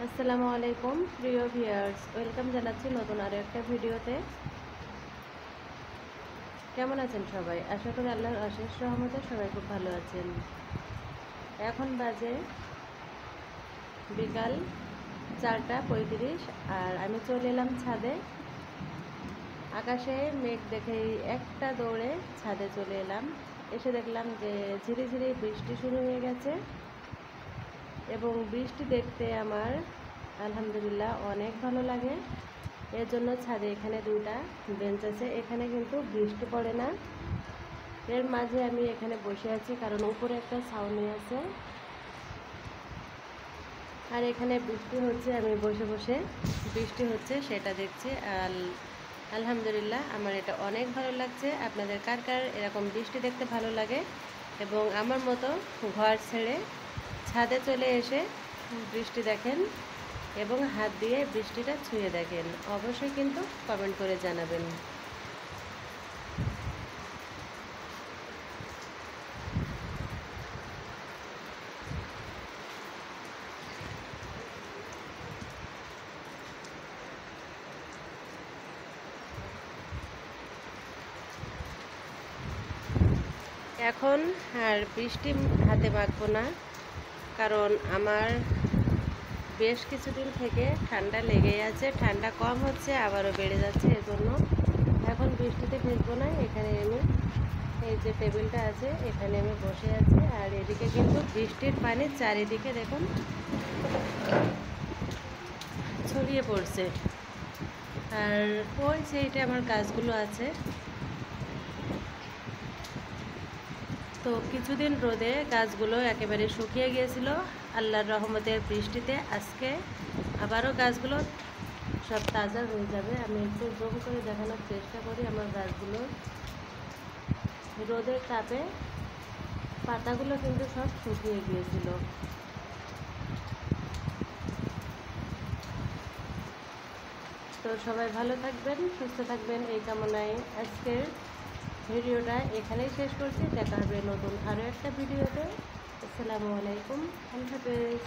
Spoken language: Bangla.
আসসালামু আলাইকুম প্রিয় ভিউয়ার্স, ওয়েলকাম জানাচ্ছি নতুন আরও একটা ভিডিওতে। কেমন আছেন সবাই? আশা করি আল্লাহর অশেষ রহমতে সবাই খুব ভালো আছেন। এখন বাজে বিকাল 4:35 আর আমি চলে এলাম ছাদে। আকাশে মেঘ দেখেই একটা দৌড়ে ছাদে চলে এলাম। এসে দেখলাম যে ঝিরি ঝিরি বৃষ্টি শুরু হয়ে গেছে এবং বৃষ্টি দেখতে আমার আলহামদুলিল্লাহ অনেক ভালো লাগে। এর জন্য ছাদে এখানে দুইটা বেঞ্চ আছে, এখানে কিন্তু বৃষ্টি পড়ে না। এর মাঝে আমি এখানে বসে আছি কারণ উপরে একটা ছাউনি আছে আর এখানে বৃষ্টি হচ্ছে, আমি বসে বসে বৃষ্টি হচ্ছে সেটা দেখছি। আলহামদুলিল্লাহ আমার এটা অনেক ভালো লাগছে। আপনাদের কার কার এরকম বৃষ্টি দেখতে ভালো লাগে এবং আমার মতো ঘর ছেড়ে ছাদে চলে এসে বৃষ্টি দেখেন এবং হাত দিয়ে বৃষ্টিটা ছুঁয়ে দেখেন, অবশ্যই কিন্তু কমেন্ট করে জানাবেন। এখন আর বৃষ্টি হাতে মাখবো না, কারণ আমার বেশ কিছুদিন থেকে ঠান্ডা লেগেই আছে। ঠান্ডা কম হচ্ছে আবারও বেড়ে যাচ্ছে, এজন্য এখন বৃষ্টিতে ভিজবো না। এখানে আমি এই যে টেবিলটা আছে এখানে আমি বসে আছি আর এদিকে কিন্তু বৃষ্টির পানি চারিদিকে দেখুন ছড়িয়ে পড়ছে। আর ওই সেইটা আমার গাছগুলো আছে। তো কিছুদিন রোদে গাছগুলো একেবারে শুকিয়ে গিয়েছিল, আল্লাহর রহমতের বৃষ্টিতে আজকে আবারও গাছগুলো সব তাজা হয়ে যাবে। আমি একটু জুম করে দেখানোর চেষ্টা করি। আমার গাছগুলো রোদের তাপে পাতাগুলো কিন্তু সব শুকিয়ে গিয়েছিল। তো সবাই ভালো থাকবেন, সুস্থ থাকবেন এই কামনায় আজকের ভিডিওটা এখানেই শেষ করছি। দেখা হবে নতুন আরও একটা ভিডিওতে। আসসালামু আলাইকুম, আল্লাহ হাফেজ।